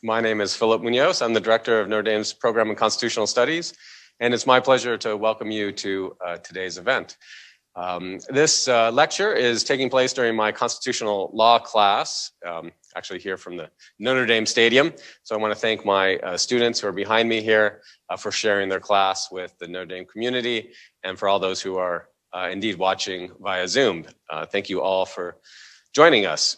My name is Philip Munoz. I'm the director of Notre Dame's Program in Constitutional Studies, and it's my pleasure to welcome you to today's event. This lecture is taking place during my constitutional law class, actually here from the Notre Dame Stadium. So I want to thank my students who are behind me here for sharing their class with the Notre Dame community, and for all those who are indeed watching via Zoom. Thank you all for joining us.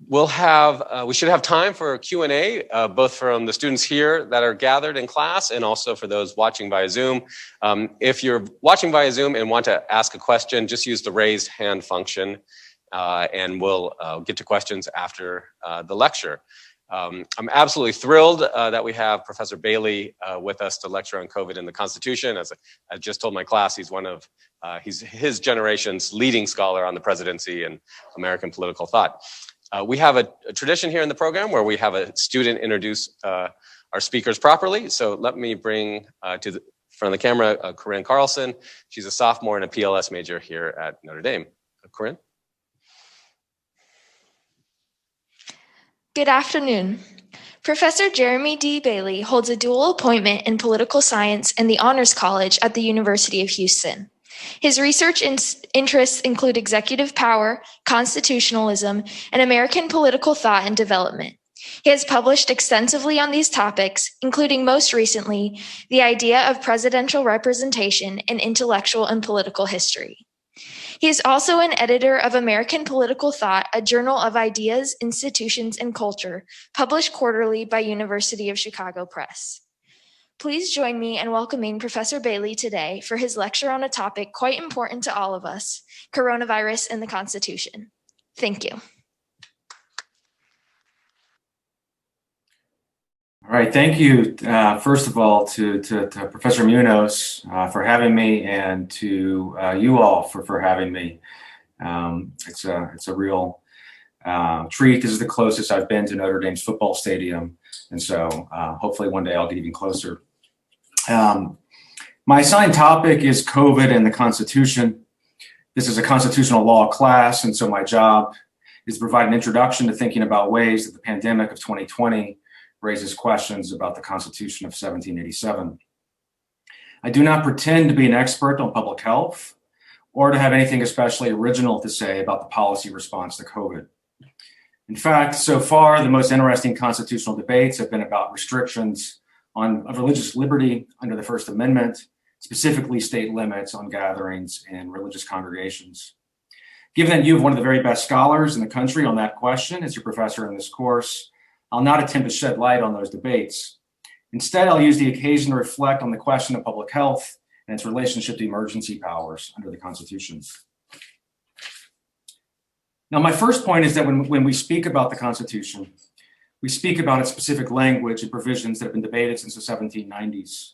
We should have time for a Q&A, both from the students here that are gathered in class and also for those watching via Zoom. If you're watching via Zoom and want to ask a question, just use the raise hand function and we'll get to questions after the lecture. I'm absolutely thrilled that we have Professor Bailey with us to lecture on COVID and the Constitution. As I just told my class, he's one of he's his generation's leading scholar on the presidency and American political thought. We have a tradition here in the program where we have a student introduce our speakers properly. So let me bring to the front of the camera Corinne Carlson. She's a sophomore and a PLS major here at Notre Dame. Corinne? Good afternoon. Professor Jeremy D. Bailey holds a dual appointment in political science and the Honors College at the University of Houston. His research interests include executive power, constitutionalism, and American political thought and development. He has published extensively on these topics, including most recently, the idea of presidential representation in intellectual and political history. He is also an editor of American Political Thought, a journal of ideas, institutions, and culture, published quarterly by University of Chicago Press. Please join me in welcoming Professor Bailey today for his lecture on a topic quite important to all of us, coronavirus and the Constitution. Thank you. All right, thank you, first of all, to Professor Munoz for having me, and to you all for having me. It's a real treat. This is the closest I've been to Notre Dame's football stadium, and so hopefully one day I'll get even closer. My assigned topic is COVID and the Constitution. This is a constitutional law class, and so my job is to provide an introduction to thinking about ways that the pandemic of 2020 raises questions about the Constitution of 1787. I do not pretend to be an expert on public health or to have anything especially original to say about the policy response to COVID. In fact, so far, the most interesting constitutional debates have been about restrictions on religious liberty under the First Amendment, specifically state limits on gatherings and religious congregations. Given that you have one of the very best scholars in the country on that question as your professor in this course, I'll not attempt to shed light on those debates. Instead, I'll use the occasion to reflect on the question of public health and its relationship to emergency powers under the Constitution. Now, my first point is that when we speak about the Constitution, we speak about its specific language and provisions that have been debated since the 1790s.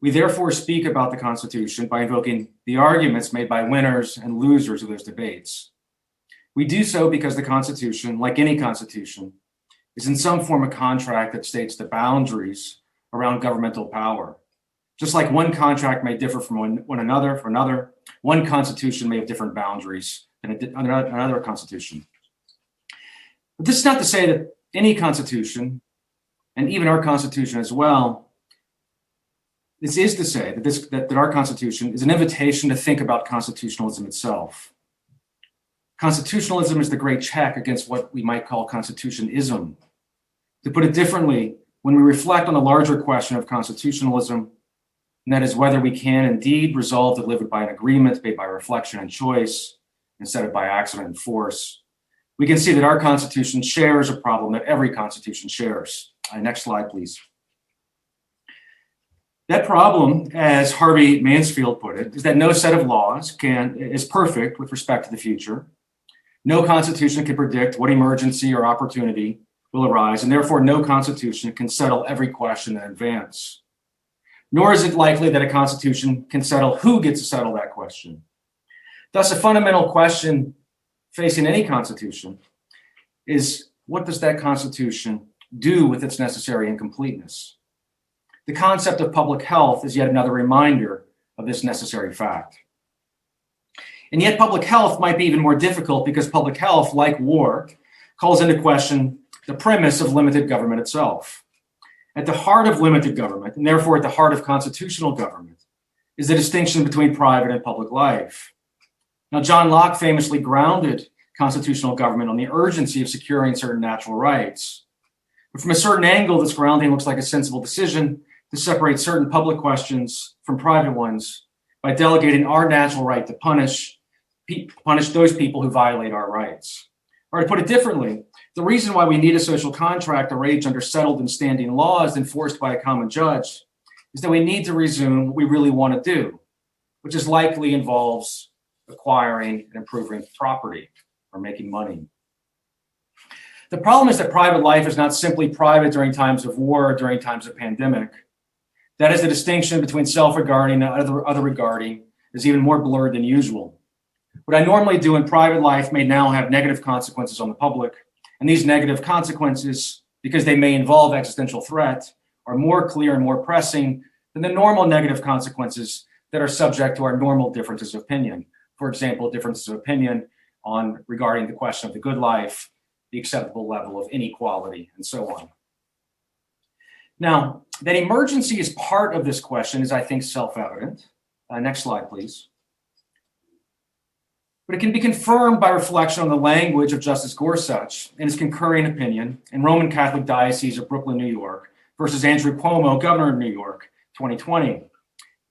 We therefore speak about the Constitution by invoking the arguments made by winners and losers of those debates. We do so because the Constitution, like any constitution, is in some form a contract that states the boundaries around governmental power. Just like one contract may differ from another, one constitution may have different boundaries than another constitution. But this is not to say that any constitution, and even our Constitution as well, this is to say that our Constitution is an invitation to think about constitutionalism itself. Constitutionalism is the great check against what we might call constitutionism. To put it differently, when we reflect on the larger question of constitutionalism, and that is whether we can indeed resolve to live it by an agreement made by reflection and choice instead of by accident and force, we can see that our Constitution shares a problem that every Constitution shares. Next slide, please. That problem, as Harvey Mansfield put it, is that no set of laws is perfect with respect to the future. No constitution can predict what emergency or opportunity will arise, and therefore no constitution can settle every question in advance. Nor is it likely that a constitution can settle who gets to settle that question. Thus, a fundamental question facing any constitution is, what does that constitution do with its necessary incompleteness? The concept of public health is yet another reminder of this necessary fact. And yet public health might be even more difficult because public health, like war, calls into question the premise of limited government itself. At the heart of limited government, and therefore at the heart of constitutional government, is the distinction between private and public life. Now, John Locke famously grounded constitutional government on the urgency of securing certain natural rights. But from a certain angle, this grounding looks like a sensible decision to separate certain public questions from private ones by delegating our natural right to punish those people who violate our rights. Or to put it differently, the reason why we need a social contract arranged under settled and standing laws enforced by a common judge is that we need to resume what we really want to do, which is likely involves acquiring and improving property or making money. The problem is that private life is not simply private during times of war or during times of pandemic. That is, the distinction between self-regarding and other regarding is even more blurred than usual. What I normally do in private life may now have negative consequences on the public, and these negative consequences, because they may involve existential threat, are more clear and more pressing than the normal negative consequences that are subject to our normal differences of opinion. For example, differences of opinion regarding the question of the good life, the acceptable level of inequality, and so on. Now, that emergency is part of this question is, I think, self-evident. Next slide, please. But it can be confirmed by reflection on the language of Justice Gorsuch in his concurring opinion in Roman Catholic Diocese of Brooklyn, New York, versus Andrew Cuomo, governor of New York, 2020.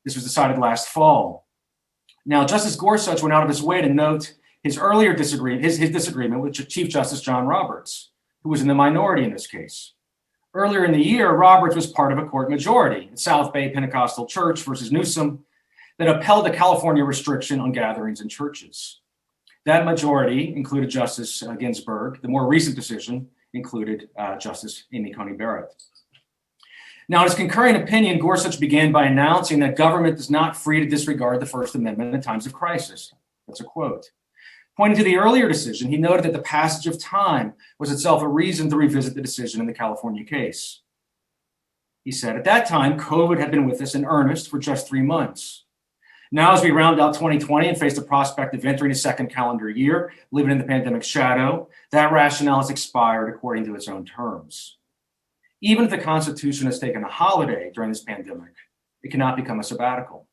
This was decided last fall. Now, Justice Gorsuch went out of his way to note his earlier disagreement with Chief Justice John Roberts, who was in the minority in this case. Earlier in the year, Roberts was part of a court majority at South Bay Pentecostal Church versus Newsom that upheld a California restriction on gatherings in churches. That majority included Justice Ginsburg. The more recent decision included Justice Amy Coney Barrett. Now, in his concurring opinion, Gorsuch began by announcing that government is not free to disregard the First Amendment in times of crisis. That's a quote. Pointing to the earlier decision, he noted that the passage of time was itself a reason to revisit the decision in the California case. He said, at that time, COVID had been with us in earnest for just 3 months. Now, as we round out 2020 and face the prospect of entering a second calendar year, living in the pandemic's shadow, that rationale has expired according to its own terms. Even if the Constitution has taken a holiday during this pandemic, it cannot become a sabbatical.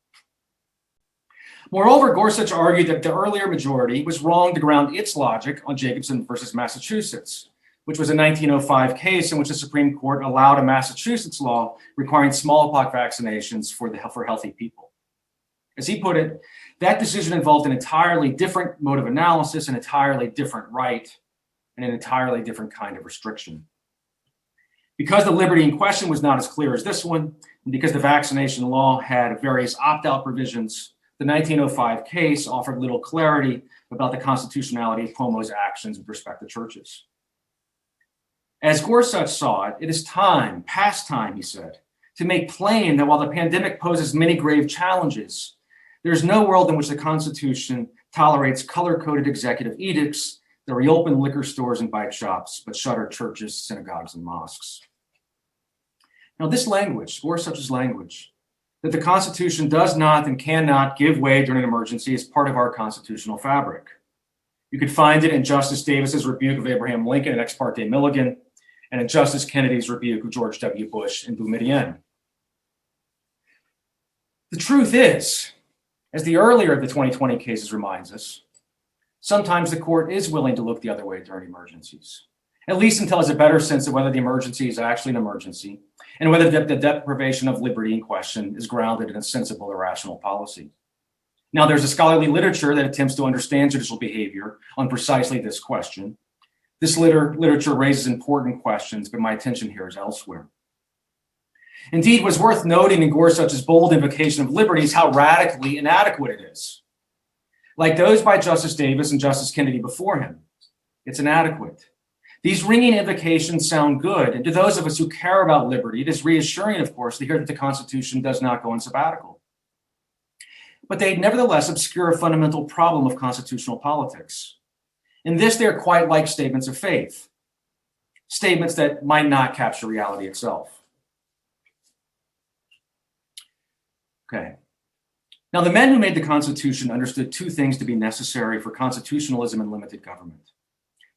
Moreover, Gorsuch argued that the earlier majority was wrong to ground its logic on Jacobson versus Massachusetts, which was a 1905 case in which the Supreme Court allowed a Massachusetts law requiring smallpox vaccinations for healthy people. As he put it, that decision involved an entirely different mode of analysis, an entirely different right, and an entirely different kind of restriction. Because the liberty in question was not as clear as this one, and because the vaccination law had various opt-out provisions, the 1905 case offered little clarity about the constitutionality of Cuomo's actions with respect to churches. As Gorsuch saw it, it is time, past time, he said, to make plain that while the pandemic poses many grave challenges, there is no world in which the Constitution tolerates color-coded executive edicts that reopen liquor stores and bike shops, but shutter churches, synagogues, and mosques. Now, this language, Gorsuch's language, that the Constitution does not and cannot give way during an emergency is part of our constitutional fabric. You could find it in Justice Davis's rebuke of Abraham Lincoln in Ex parte Milligan, and in Justice Kennedy's rebuke of George W. Bush in Boumediene. The truth is, as the earlier of the 2020 cases reminds us, sometimes the court is willing to look the other way during emergencies, at least until it has a better sense of whether the emergency is actually an emergency and whether the deprivation of liberty in question is grounded in a sensible or rational policy. Now, there's a scholarly literature that attempts to understand judicial behavior on precisely this question. This literature raises important questions, but my attention here is elsewhere. Indeed, what's worth noting in Gorsuch's bold invocation of liberty is how radically inadequate it is. Like those by Justice Davis and Justice Kennedy before him, it's inadequate. These ringing invocations sound good, and to those of us who care about liberty, it is reassuring, of course, to hear that the Constitution does not go on sabbatical. But they nevertheless obscure a fundamental problem of constitutional politics. In this, they're quite like statements of faith, statements that might not capture reality itself. Okay. Now, the men who made the Constitution understood two things to be necessary for constitutionalism and limited government.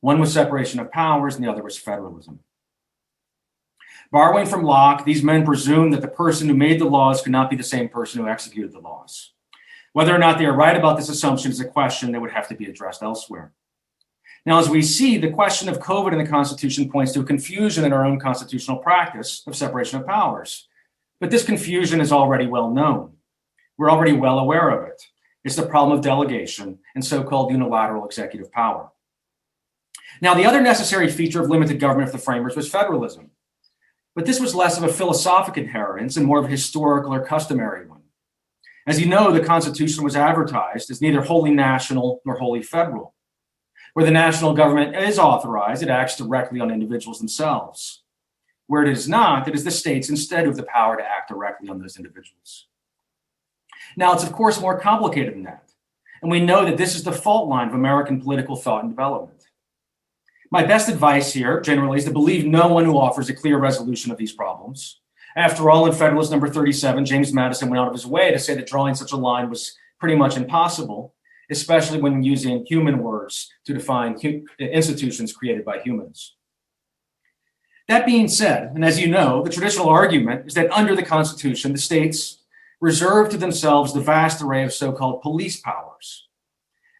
One was separation of powers and the other was federalism. Borrowing from Locke, these men presumed that the person who made the laws could not be the same person who executed the laws. Whether or not they are right about this assumption is a question that would have to be addressed elsewhere. Now, as we see, the question of COVID in the Constitution points to a confusion in our own constitutional practice of separation of powers. But this confusion is already well known. We're already well aware of it. It's the problem of delegation and so-called unilateral executive power. Now, the other necessary feature of limited government for the framers was federalism. But this was less of a philosophic inheritance and more of a historical or customary one. As you know, the Constitution was advertised as neither wholly national nor wholly federal. Where the national government is authorized, it acts directly on individuals themselves. Where it is not, it is the states instead who have the power to act directly on those individuals. Now, it's of course more complicated than that. And we know that this is the fault line of American political thought and development. My best advice here, generally, is to believe no one who offers a clear resolution of these problems. After all, in Federalist number 37, James Madison went out of his way to say that drawing such a line was pretty much impossible, especially when using human words to define institutions created by humans. That being said, and as you know, the traditional argument is that under the Constitution, the states reserve to themselves the vast array of so-called police powers.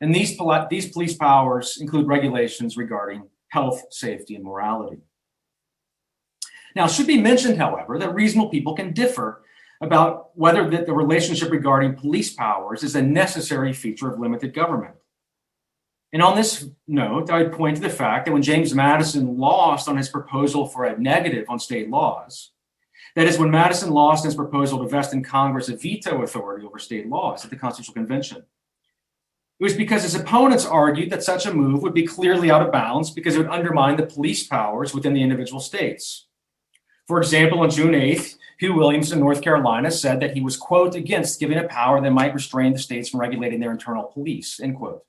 And these police powers include regulations regarding health, safety, and morality. Now, it should be mentioned, however, that reasonable people can differ about whether the relationship regarding police powers is a necessary feature of limited government. And on this note, I would point to the fact that when James Madison lost on his proposal for a negative on state laws, that is, when Madison lost his proposal to vest in Congress a veto authority over state laws at the Constitutional Convention, it was because his opponents argued that such a move would be clearly out of bounds because it would undermine the police powers within the individual states. For example, on June 8th, Hugh Williams in North Carolina said that he was, quote, against giving a power that might restrain the states from regulating their internal police, end quote.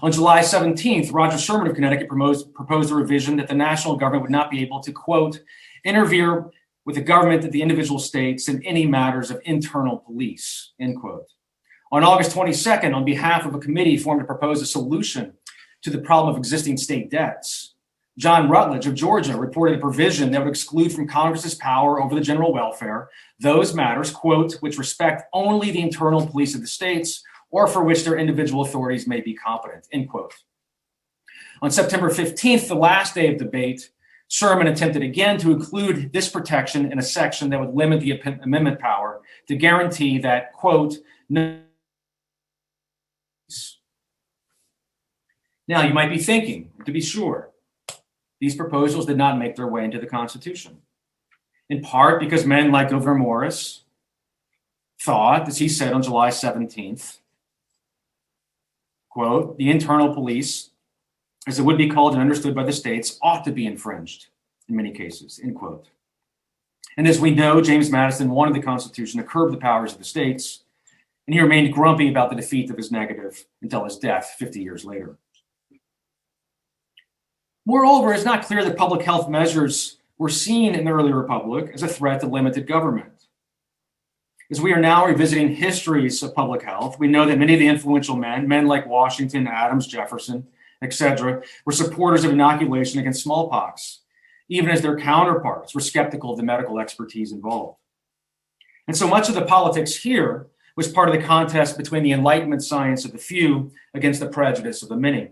On July 17th, Roger Sherman of Connecticut proposed a revision that the national government would not be able to, quote, interfere with the government of the individual states in any matters of internal police, end quote. On August 22nd, on behalf of a committee formed to propose a solution to the problem of existing state debts, John Rutledge of Georgia reported a provision that would exclude from Congress's power over the general welfare those matters, quote, which respect only the internal police of the states or for which their individual authorities may be competent, end quote. On September 15th, the last day of debate, Sherman attempted again to include this protection in a section that would limit the amendment power to guarantee that, quote, no. Now, you might be thinking, to be sure, these proposals did not make their way into the Constitution, in part because men like Gouverneur Morris thought, as he said on July 17th, quote, the internal police, as it would be called and understood by the states, ought to be infringed in many cases, end quote. And as we know, James Madison wanted the Constitution to curb the powers of the states, and he remained grumpy about the defeat of his negative until his death 50 years later. Moreover, it's not clear that public health measures were seen in the early republic as a threat to limited government. As we are now revisiting histories of public health, we know that many of the influential men like Washington, Adams, Jefferson, etc., were supporters of inoculation against smallpox, even as their counterparts were skeptical of the medical expertise involved. And so much of the politics here was part of the contest between the Enlightenment science of the few against the prejudice of the many.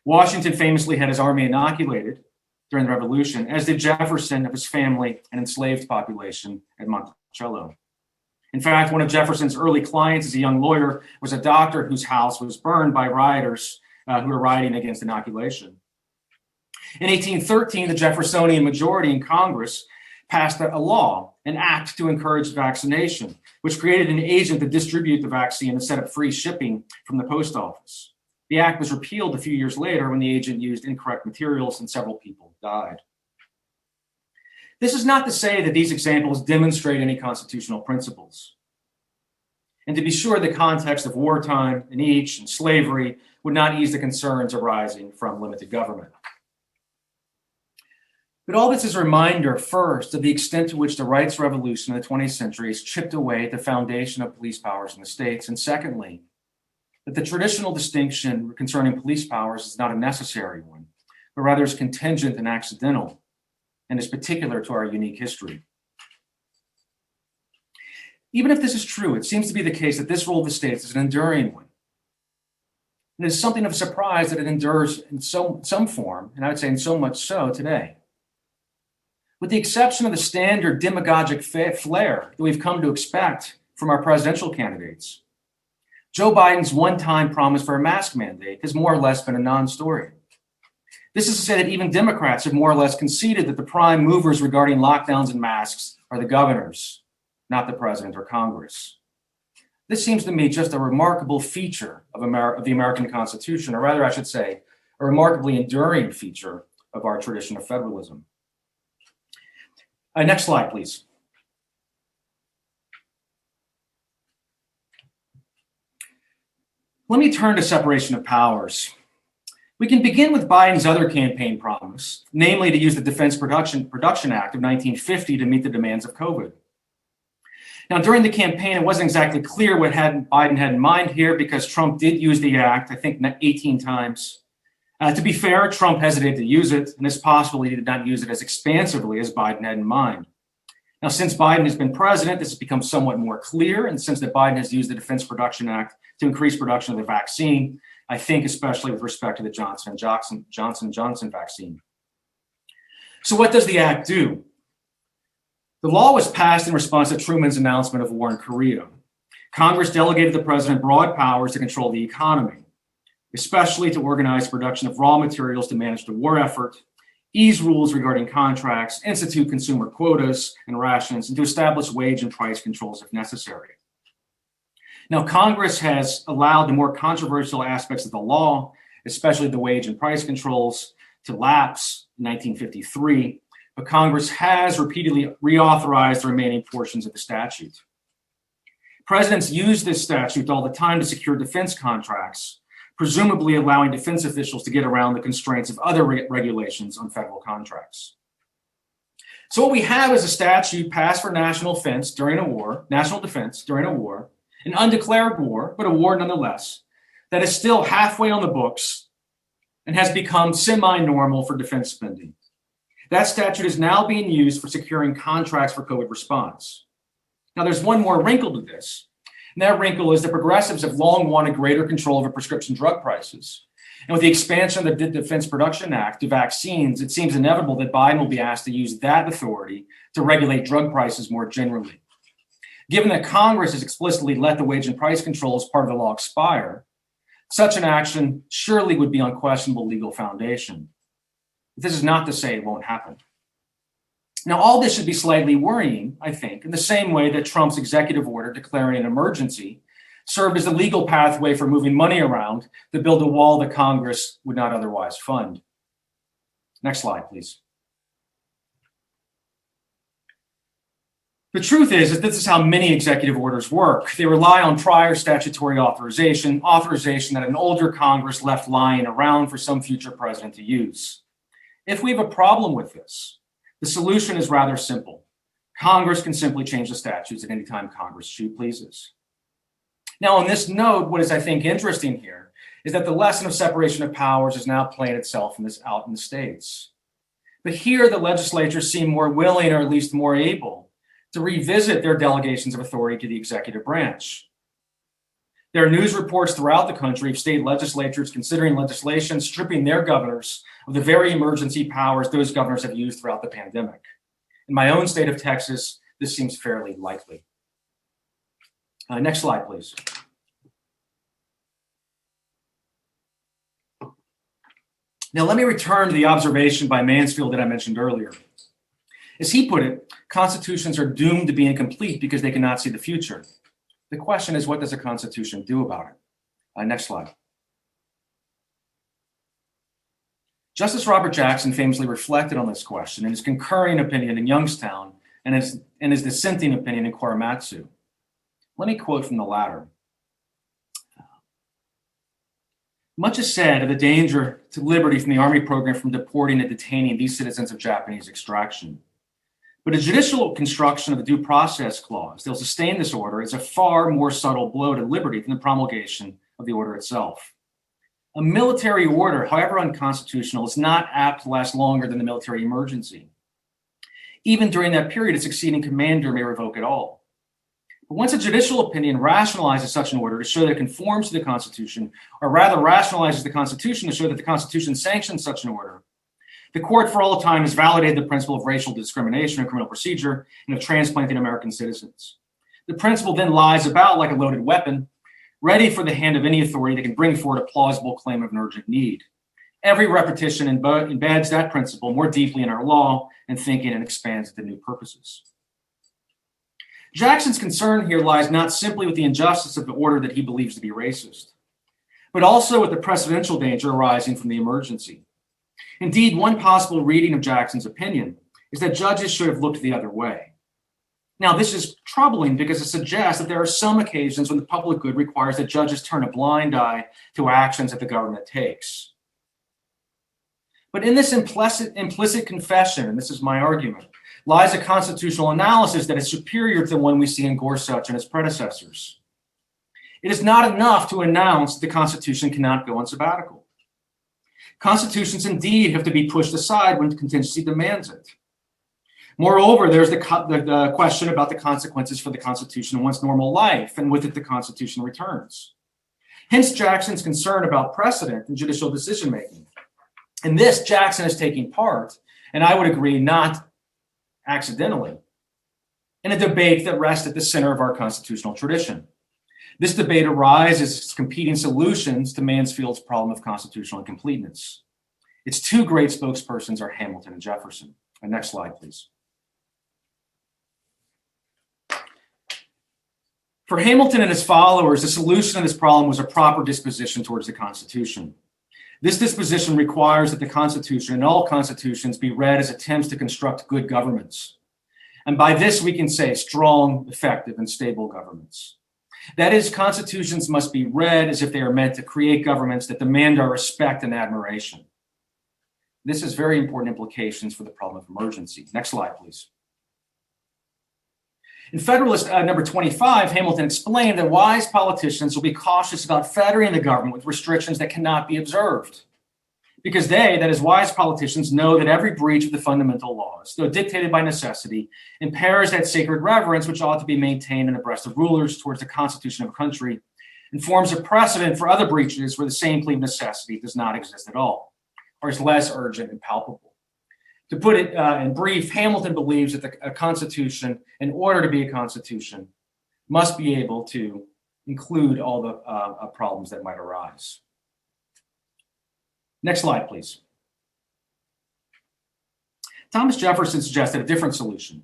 Washington famously had his army inoculated during the Revolution, as did Jefferson of his family and enslaved population at Monticello. In fact, one of Jefferson's early clients as a young lawyer was a doctor whose house was burned by rioters who were rioting against inoculation. In 1813, the Jeffersonian majority in Congress passed a law, an act to encourage vaccination, which created an agent to distribute the vaccine and set up free shipping from the post office. The act was repealed a few years later when the agent used incorrect materials and several people died. This is not to say that these examples demonstrate any constitutional principles. And to be sure, the context of wartime and each and slavery would not ease the concerns arising from limited government. But all this is a reminder, first, of the extent to which the rights revolution in the 20th century has chipped away at the foundation of police powers in the states, and secondly, that the traditional distinction concerning police powers is not a necessary one, but rather is contingent and accidental, and is particular to our unique history. Even if this is true, it seems to be the case that this role of the states is an enduring one. And it is something of a surprise that it endures in some form, and I would say in so much so today. With the exception of the standard demagogic flair that we've come to expect from our presidential candidates, Joe Biden's one-time promise for a mask mandate has more or less been a non-story. This is to say that even Democrats have more or less conceded that the prime movers regarding lockdowns and masks are the governors, not the president or Congress. This seems to me just a remarkable feature of the American Constitution, or rather, I should say, a remarkably enduring feature of our tradition of federalism. Next slide, please. Let me turn to separation of powers. We can begin with Biden's other campaign promise, namely to use the Defense Production Act of 1950 to meet the demands of COVID. Now, during the campaign, it wasn't exactly clear what Biden had in mind here because Trump did use the act, I think 18 times. To be fair, Trump hesitated to use it, and it's possible he did not use it as expansively as Biden had in mind. Now, since Biden has been president, this has become somewhat more clear, and since that Biden has used the Defense Production Act to increase production of the vaccine, I think especially with respect to the Johnson & Johnson vaccine. So what does the act do? The law was passed in response to Truman's announcement of war in Korea. Congress delegated the president broad powers to control the economy, especially to organize production of raw materials to manage the war effort, ease rules regarding contracts, institute consumer quotas and rations, and to establish wage and price controls if necessary. Now, Congress has allowed the more controversial aspects of the law, especially the wage and price controls, to lapse in 1953, but Congress has repeatedly reauthorized the remaining portions of the statute. Presidents use this statute all the time to secure defense contracts, presumably allowing defense officials to get around the constraints of other regulations on federal contracts. So what we have is a statute passed for national defense during a war, an undeclared war, but a war nonetheless, that is still halfway on the books and has become semi-normal for defense spending. That statute is now being used for securing contracts for COVID response. Now, there's one more wrinkle to this, and that wrinkle is that progressives have long wanted greater control over prescription drug prices. And with the expansion of the Defense Production Act to vaccines, it seems inevitable that Biden will be asked to use that authority to regulate drug prices more generally. Given that Congress has explicitly let the wage and price control as part of the law expire, such an action surely would be on questionable legal foundation. But this is not to say it won't happen. Now, all this should be slightly worrying, I think, in the same way that Trump's executive order declaring an emergency served as a legal pathway for moving money around to build a wall that Congress would not otherwise fund. Next slide, please. The truth is that this is how many executive orders work. They rely on prior statutory authorization that an older Congress left lying around for some future president to use. If we have a problem with this, the solution is rather simple. Congress can simply change the statutes at any time Congress pleases. Now, on this note, what is, I think, interesting here is that the lesson of separation of powers is now playing itself out in the states. But here, the legislatures seem more willing, or at least more able, to revisit their delegations of authority to the executive branch. There are news reports throughout the country of state legislatures considering legislation stripping their governors of the very emergency powers those governors have used throughout the pandemic. In my own state of Texas, this seems fairly likely. Next slide, please. Now, let me return to the observation by Mansfield that I mentioned earlier. As he put it, constitutions are doomed to be incomplete because they cannot see the future. The question is, what does a constitution do about it? Next slide. Justice Robert Jackson famously reflected on this question in his concurring opinion in Youngstown and his dissenting opinion in Korematsu. Let me quote from the latter. Much is said of the danger to liberty from the Army program from deporting and detaining these citizens of Japanese extraction. But a judicial construction of the Due Process Clause that will sustain this order is a far more subtle blow to liberty than the promulgation of the order itself. A military order, however unconstitutional, is not apt to last longer than the military emergency. Even during that period, a succeeding commander may revoke it all. But once a judicial opinion rationalizes such an order to show that it conforms to the Constitution, or rather rationalizes the Constitution to show that the Constitution sanctions such an order, the court for all time has validated the principle of racial discrimination in criminal procedure and of transplanting American citizens. The principle then lies about like a loaded weapon, ready for the hand of any authority that can bring forward a plausible claim of an urgent need. Every repetition embeds that principle more deeply in our law and thinking and expands it to new purposes. Jackson's concern here lies not simply with the injustice of the order that he believes to be racist, but also with the precedential danger arising from the emergency. Indeed, one possible reading of Jackson's opinion is that judges should have looked the other way. Now, this is troubling because it suggests that there are some occasions when the public good requires that judges turn a blind eye to actions that the government takes. But in this implicit confession, and this is my argument, lies a constitutional analysis that is superior to the one we see in Gorsuch and his predecessors. It is not enough to announce the Constitution cannot go on sabbatical. Constitutions indeed have to be pushed aside when contingency demands it. Moreover, there's the question about the consequences for the Constitution in one's normal life, and with it, the Constitution returns. Hence, Jackson's concern about precedent and judicial decision-making. In this, Jackson is taking part, and I would agree not accidentally, in a debate that rests at the center of our constitutional tradition. This debate arises as competing solutions to Mansfield's problem of constitutional incompleteness. Its two great spokespersons are Hamilton and Jefferson. Next slide, please. For Hamilton and his followers, the solution to this problem was a proper disposition towards the Constitution. This disposition requires that the Constitution and all constitutions be read as attempts to construct good governments. And by this, we can say strong, effective, and stable governments. That is, constitutions must be read as if they are meant to create governments that demand our respect and admiration. This has very important implications for the problem of emergency. Next slide, please. In Federalist number 25, Hamilton explained that wise politicians will be cautious about fettering the government with restrictions that cannot be observed, because they, that is, wise politicians, know that every breach of the fundamental laws, though dictated by necessity, impairs that sacred reverence which ought to be maintained in the breast of rulers towards the constitution of a country, and forms a precedent for other breaches where the same plea of necessity does not exist at all, or is less urgent and palpable. To put it in brief, Hamilton believes that a constitution, in order to be a constitution, must be able to include all the problems that might arise. Next slide, please. Thomas Jefferson suggested a different solution.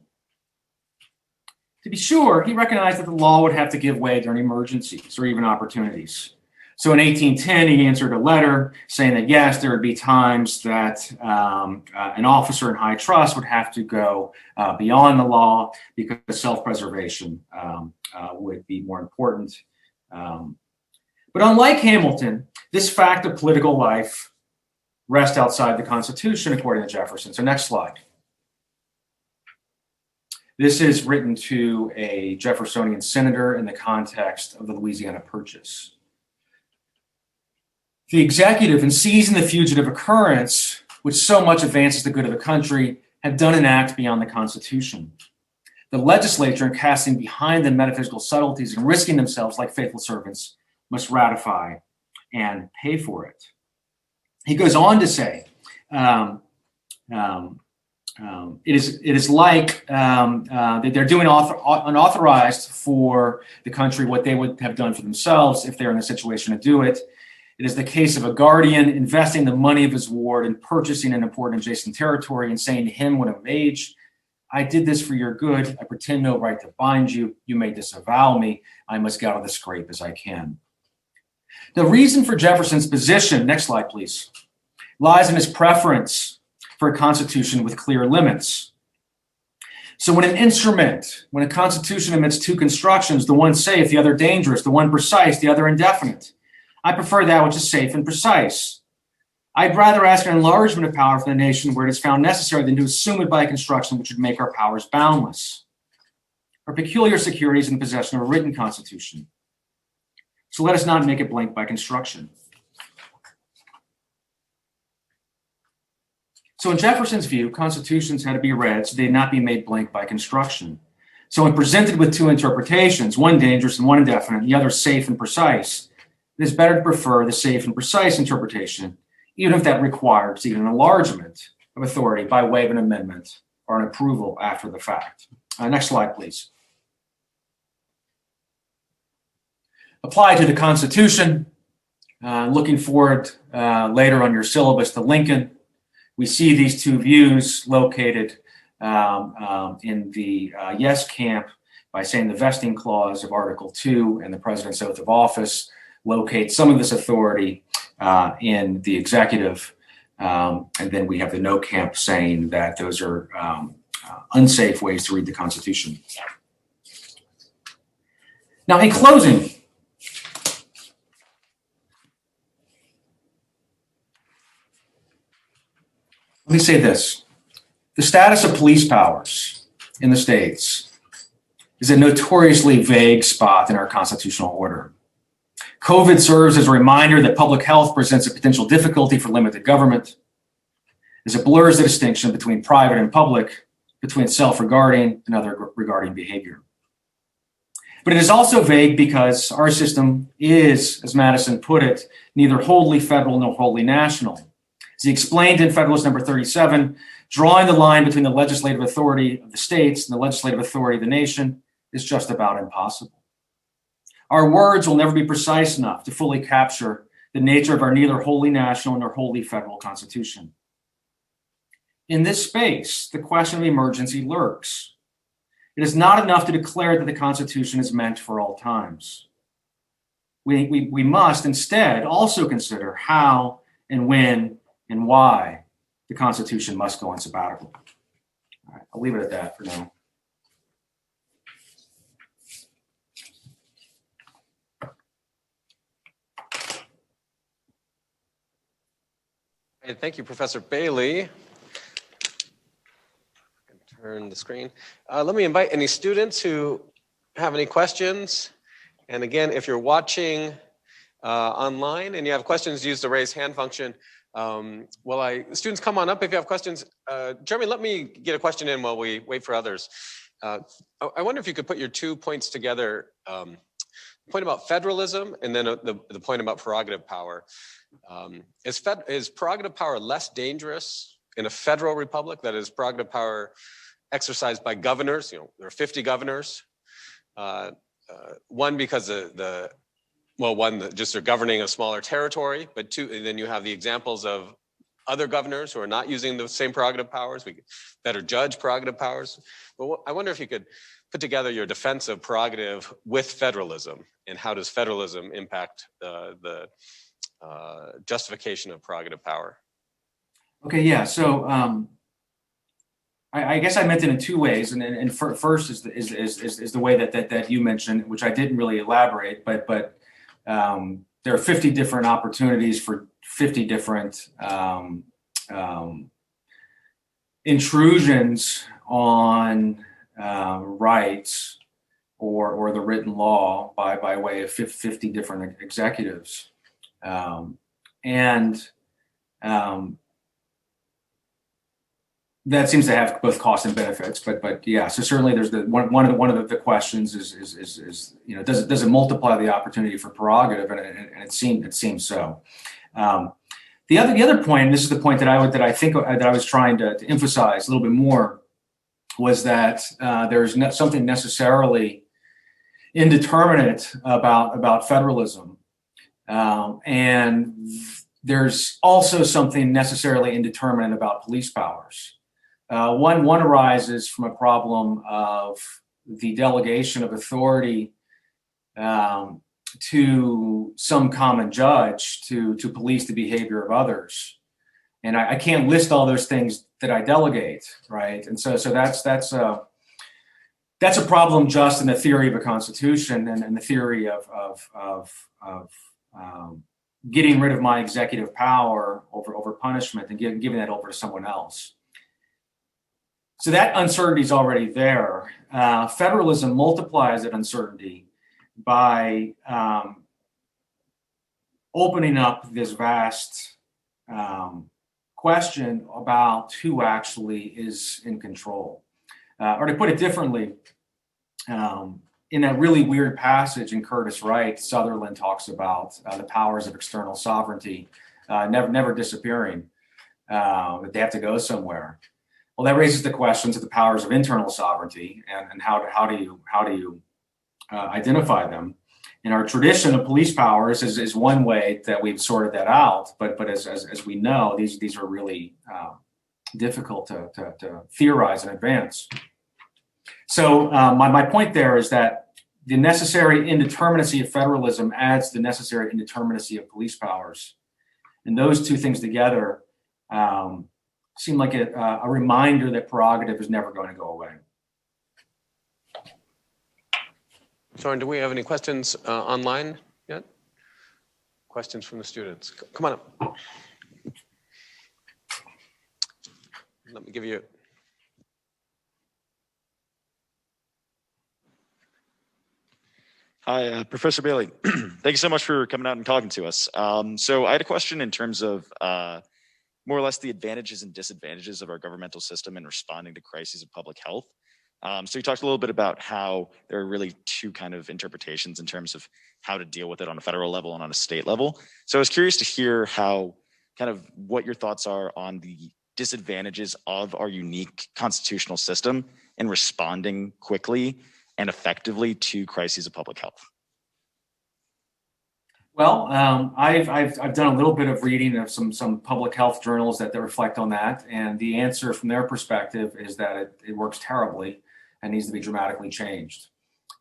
To be sure, he recognized that the law would have to give way during emergencies or even opportunities. So in 1810, he answered a letter saying that, yes, there would be times that an officer in high trust would have to go beyond the law because self-preservation would be more important. But unlike Hamilton, this fact of political life rests outside the Constitution, according to Jefferson. So next slide. This is written to a Jeffersonian senator in the context of the Louisiana Purchase. The executive, in seizing the fugitive occurrence, which so much advances the good of the country, have done an act beyond the Constitution. The legislature, in casting behind them metaphysical subtleties and risking themselves like faithful servants, must ratify and pay for it. He goes on to say, it is like that they're doing unauthorized for the country what they would have done for themselves if they're in a situation to do it. It is the case of a guardian investing the money of his ward and purchasing an important adjacent territory and saying to him when of age, I did this for your good. I pretend no right to bind you. You may disavow me. I must get out of the scrape as I can. The reason for Jefferson's position, next slide, please, lies in his preference for a constitution with clear limits. So when a constitution admits two constructions, the one safe, the other dangerous, the one precise, the other indefinite, I prefer that which is safe and precise. I'd rather ask an enlargement of power for the nation where it is found necessary than to assume it by a construction which would make our powers boundless. Our peculiar security is in the possession of a written constitution. So let us not make it blank by construction. So in Jefferson's view, constitutions had to be read so they'd not be made blank by construction. So when presented with two interpretations, one dangerous and one indefinite, and the other safe and precise, it is better to prefer the safe and precise interpretation, even if that requires even an enlargement of authority by way of an amendment or an approval after the fact. Next slide, please. Apply to the Constitution. Looking forward later on your syllabus to Lincoln, we see these two views located in the yes camp by saying the vesting clause of Article 2 and the President's oath of office locate some of this authority in the executive. And then we have the no camp saying that those are unsafe ways to read the Constitution. Now, in closing, let me say this. The status of police powers in the states is a notoriously vague spot in our constitutional order. COVID serves as a reminder that public health presents a potential difficulty for limited government, as it blurs the distinction between private and public, between self-regarding and other regarding behavior. But it is also vague because our system is, as Madison put it, neither wholly federal nor wholly national. As he explained in Federalist number 37, drawing the line between the legislative authority of the states and the legislative authority of the nation is just about impossible. Our words will never be precise enough to fully capture the nature of our neither wholly national nor wholly federal constitution. In this space, the question of emergency lurks. It is not enough to declare that the Constitution is meant for all times. We must instead also consider how and when and why the Constitution must go on sabbatical. All right, I'll leave it at that for now. Thank you, Professor Bailey. Turn the screen. Let me invite any students who have any questions. And again, if you're watching online and you have questions, use the raise hand function. Students, come on up if you have questions. Jeremy, let me get a question in while we wait for others. I wonder if you could put your 2 points together, point about federalism and then the point about prerogative power. Is prerogative power less dangerous in a federal republic? That is, prerogative power exercised by governors. You know, there are 50 governors. One, because just they're governing a smaller territory, but two, and then you have the examples of other governors who are not using the same prerogative powers. We better judge prerogative powers. But I wonder if you could put together your defense of prerogative with federalism, and how does federalism impact the justification of prerogative power? Okay, yeah. So I guess I meant it in two ways, and first is the way that you mentioned, which I didn't really elaborate, but there are 50 different opportunities for 50 different intrusions on rights or the written law by way of 50 different executives. That seems to have both costs and benefits, but yeah. So certainly, there's one of the questions is does it multiply the opportunity for prerogative, and it seems so. The other point, and this is the point that I think that I was trying to emphasize a little bit more, was that there's something necessarily indeterminate about federalism, and there's also something necessarily indeterminate about police powers. One arises from a problem of the delegation of authority to some common judge to police the behavior of others, and I can't list all those things that I delegate, right? And so that's a problem just in the theory of a constitution and the theory of getting rid of my executive power over punishment and giving that over to someone else. So that uncertainty is already there. Federalism multiplies that uncertainty by opening up this vast question about who actually is in control. Or to put it differently, in that really weird passage in Curtis Wright, Sutherland talks about the powers of external sovereignty never disappearing, that they have to go somewhere. Well, that raises the questions of the powers of internal sovereignty and how do you identify them. In our tradition of police powers is one way that we've sorted that out, but as we know, these are really difficult to theorize in advance. So my point there is that the necessary indeterminacy of federalism adds the necessary indeterminacy of police powers. And those two things together seem like a reminder that prerogative is never going to go away. Soren, do we have any questions online yet? Questions from the students? Come on up. Let me give you. Hi, Professor Bailey. Thank you so much for coming out and talking to us. So I had a question in terms of more or less the advantages and disadvantages of our governmental system in responding to crises of public health. So you talked a little bit about how there are really two kind of interpretations in terms of how to deal with it on a federal level and on a state level. So I was curious to hear how kind of what your thoughts are on the disadvantages of our unique constitutional system in responding quickly and effectively to crises of public health. Well, I've done a little bit of reading of some public health journals that reflect on that, and the answer from their perspective is that it works terribly and needs to be dramatically changed.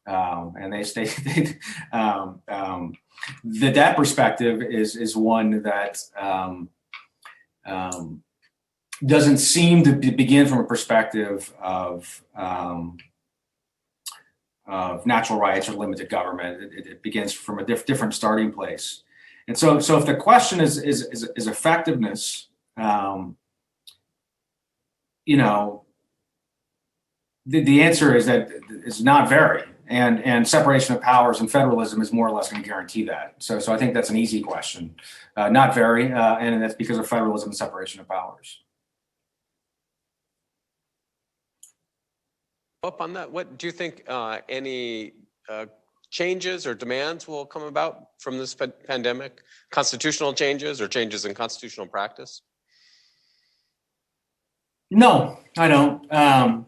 And they state that perspective is one that doesn't seem to begin from a perspective of natural rights or limited government. It begins from a different starting place. And so if the question is effectiveness, the answer is that it's not very. And separation of powers and federalism is more or less going to guarantee that. So I think that's an easy question. Not very, and that's because of federalism and separation of powers. Up on that, what do you think any changes or demands will come about from this pandemic? Constitutional changes or changes in constitutional practice? No, I don't. I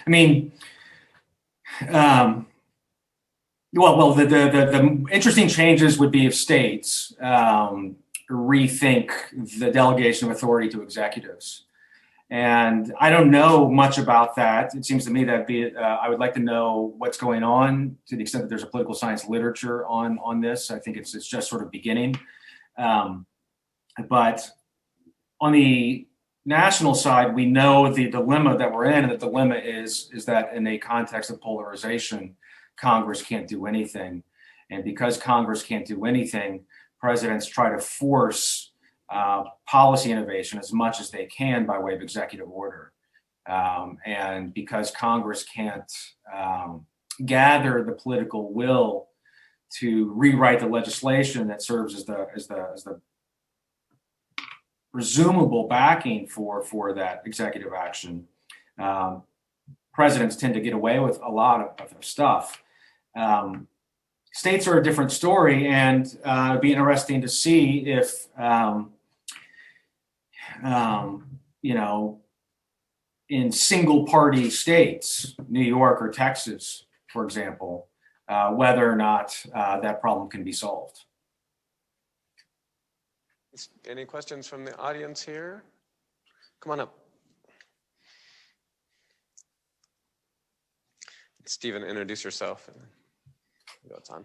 mean, well, the interesting changes would be if states rethink the delegation of authority to executives. And I don't know much about that. It seems to me that I would like to know what's going on to the extent that there's a political science literature on this. I think it's just sort of beginning. But on the national side, we know the dilemma that we're in, and the dilemma is that in a context of polarization, Congress can't do anything. And because Congress can't do anything, presidents try to force policy innovation as much as they can by way of executive order. And because Congress can't gather the political will to rewrite the legislation that serves as the presumable backing for that executive action, presidents tend to get away with a lot of stuff. States are a different story, and it'd be interesting to see if in single party states, New York or Texas, for example, whether or not that problem can be solved. Any questions from the audience here? Come on up. Stephen, introduce yourself. It's on.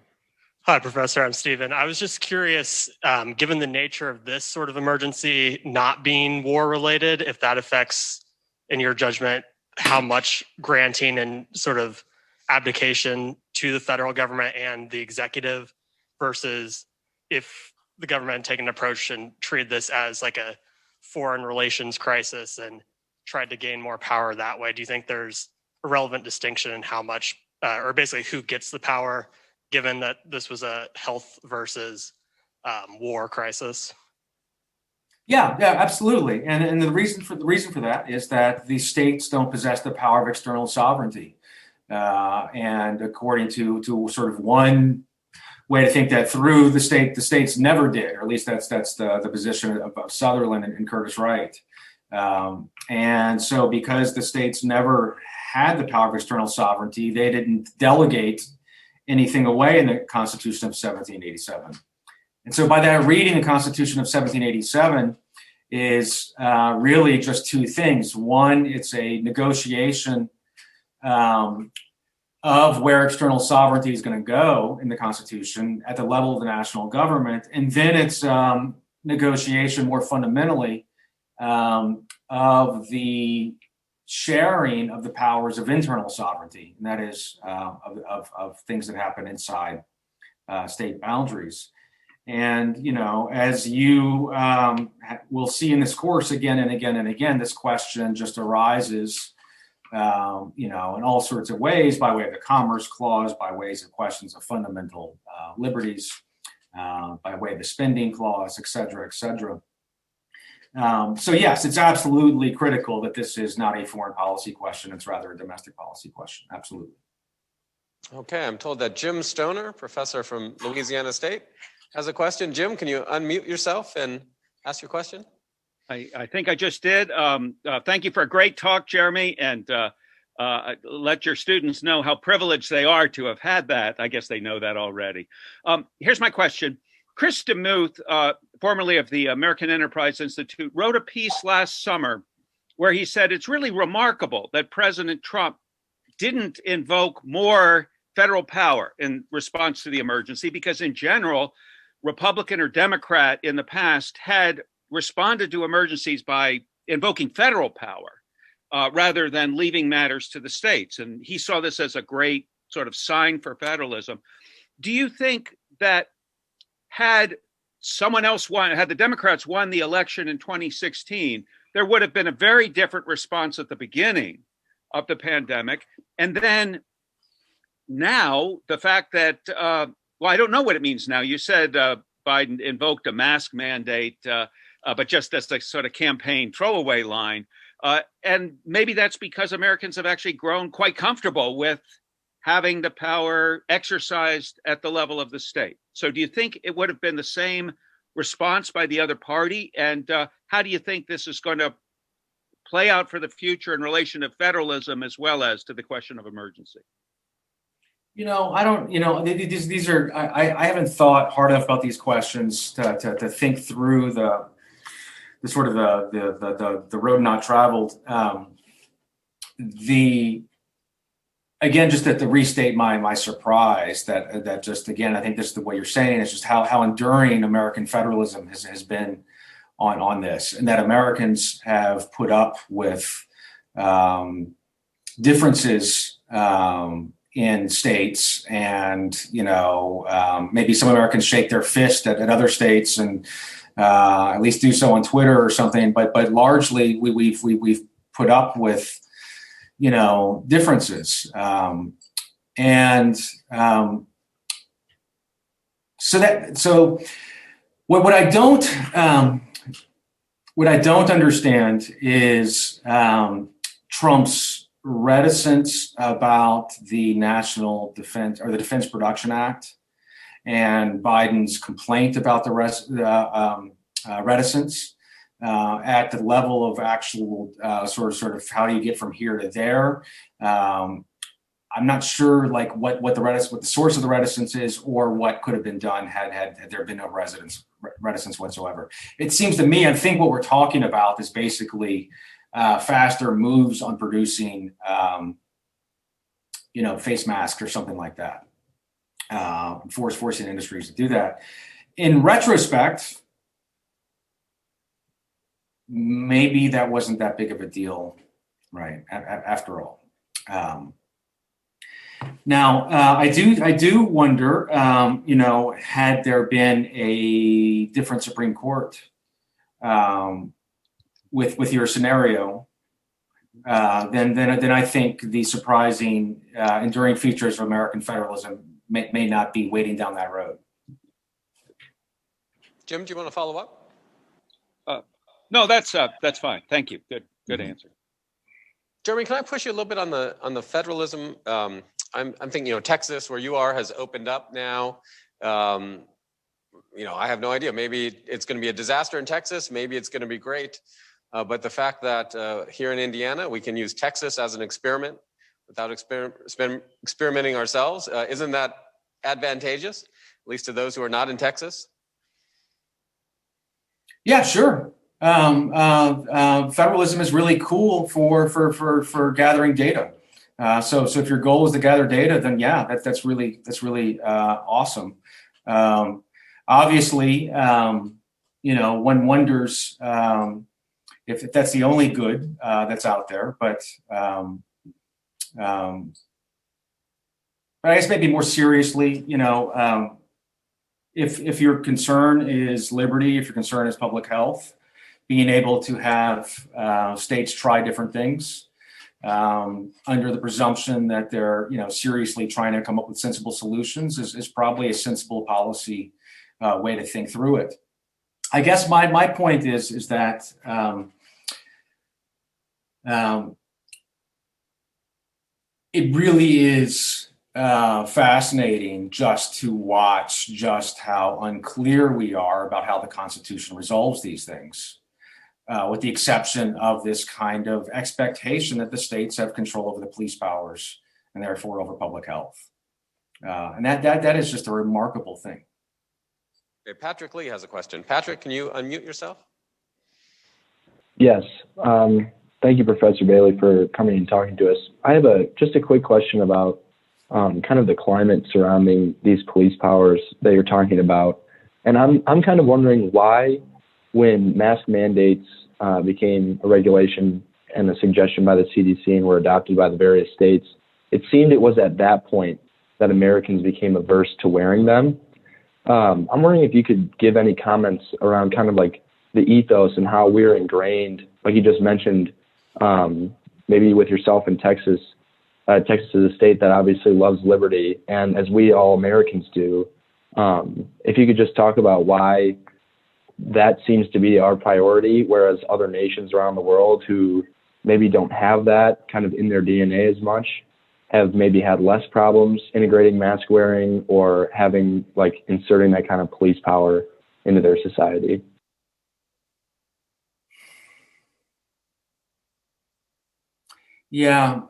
Hi, Professor. I'm Stephen. I was just curious, given the nature of this sort of emergency not being war-related, if that affects, in your judgment, how much granting and sort of abdication to the federal government and the executive versus if the government had taken an approach and treated this as like a foreign relations crisis and tried to gain more power that way. Do you think there's a relevant distinction in how much, or basically who gets the power, given that this was a health versus war crisis? Yeah, absolutely. And the reason for that is that the states don't possess the power of external sovereignty. And according to sort of one way to think that through, the states never did, or at least that's the position of Sutherland and Curtis Wright. And so because the states never had the power of external sovereignty, they didn't delegate anything away in the Constitution of 1787. And so by that reading, the Constitution of 1787 is really just two things. One, it's a negotiation of where external sovereignty is going to go in the Constitution at the level of the national government. And then it's negotiation more fundamentally of the sharing of the powers of internal sovereignty, and that is of things that happen inside state boundaries. And, you know, as you will see in this course again and again and again, this question just arises, you know, in all sorts of ways, by way of the Commerce Clause, by ways of questions of fundamental liberties, by way of the Spending Clause, et cetera, et cetera. So yes, it's absolutely critical that this is not a foreign policy question. It's rather a domestic policy question. Absolutely. Okay, I'm told that Jim Stoner, professor from Louisiana State, has a question. Jim, can you unmute yourself and ask your question? I think I just did. Thank you for a great talk, Jeremy, and let your students know how privileged they are to have had that. I guess they know that already. Here's my question. Chris DeMuth, formerly of the American Enterprise Institute, wrote a piece last summer where he said it's really remarkable that President Trump didn't invoke more federal power in response to the emergency, because in general, Republican or Democrat in the past had responded to emergencies by invoking federal power rather than leaving matters to the states. And he saw this as a great sort of sign for federalism. Do you think that had someone else won, had the Democrats won the election in 2016, there would have been a very different response at the beginning of the pandemic? And then now the fact that, well, I don't know what it means now. You said Biden invoked a mask mandate, but just as a sort of campaign throwaway line. And maybe that's because Americans have actually grown quite comfortable with having the power exercised at the level of the state. So do you think it would have been the same response by the other party? And how do you think this is going to play out for the future in relation to federalism as well as to the question of emergency? You know, I don't, you know, these are, I haven't thought hard enough about these questions to think through the sort of the road not traveled. Again, just to restate my surprise that just, again, I think this is what you're saying is just how enduring American federalism has been on this, and that Americans have put up with differences in states, and you know, maybe some Americans shake their fist at other states, and at least do so on Twitter or something. But largely, we've put up with, you know, differences, so what I don't understand is Trump's reticence about the National Defense or the Defense Production Act, and Biden's complaint about the reticence at the level of actual sort of how do you get from here to there. I'm not sure like what the source of the reticence is, or what could have been done had there been no reticence whatsoever. It seems to me, I think what we're talking about is basically faster moves on producing, you know, face masks or something like that, forcing industries to do that. In retrospect, maybe that wasn't that big of a deal, right? After all. Now, I do wonder, you know, had there been a different Supreme Court with your scenario, then I think the surprising, enduring features of American federalism may not be waiting down that road. Jim, do you want to follow up? No, that's fine. Thank you. Good answer. Jeremy, can I push you a little bit on the federalism? I'm thinking, Texas, where you are, has opened up now. I have no idea. Maybe it's going to be a disaster in Texas. Maybe it's going to be great. But the fact that here in Indiana, we can use Texas as an experiment without experimenting ourselves, isn't that advantageous, at least to those who are not in Texas? Yeah, sure. Federalism is really cool for gathering data. So if your goal is to gather data, then yeah, that's really awesome. Obviously, one wonders if that's the only good that's out there. But I guess maybe more seriously, if your concern is liberty, if your concern is public health, being able to have states try different things under the presumption that they're seriously trying to come up with sensible solutions is probably a sensible policy way to think through it. I guess my point is that it really is fascinating just to watch just how unclear we are about how the Constitution resolves these things, with the exception of this kind of expectation that the states have control over the police powers and therefore over public health. And that is just a remarkable thing. Okay, Patrick Lee has a question. Patrick, can you unmute yourself? Yes. Thank you, Professor Bailey, for coming and talking to us. I have just a quick question about kind of the climate surrounding these police powers that you're talking about. And I'm kind of wondering why, when mask mandates became a regulation and a suggestion by the CDC and were adopted by the various states, it seemed it was at that point that Americans became averse to wearing them. I'm wondering if you could give any comments around kind of like the ethos and how we're ingrained, like you just mentioned, maybe with yourself in Texas. Texas is a state that obviously loves liberty, and as we all Americans do, if you could just talk about why that seems to be our priority, whereas other nations around the world who maybe don't have that kind of in their DNA as much have maybe had less problems integrating mask wearing or having, like, inserting that kind of police power into their society. Yeah,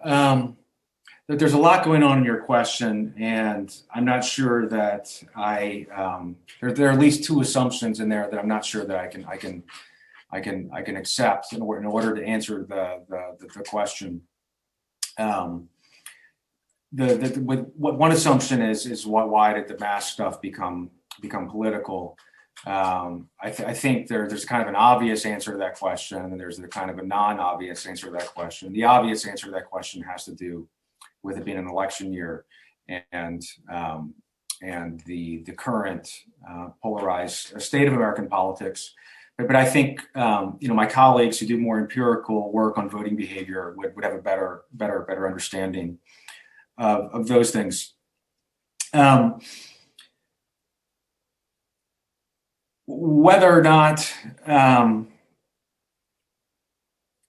there's a lot going on in your question, and I'm not sure that there are at least two assumptions in there that I'm not sure that I can accept in order to answer the question. One assumption is why did the mask stuff become political? I think there's kind of an obvious answer to that question, and there's the kind of a non-obvious answer to that question. The obvious answer to that question has to do with it being an election year and the current polarized state of American politics. But I think my colleagues who do more empirical work on voting behavior would have a better understanding of those things. Whether or not,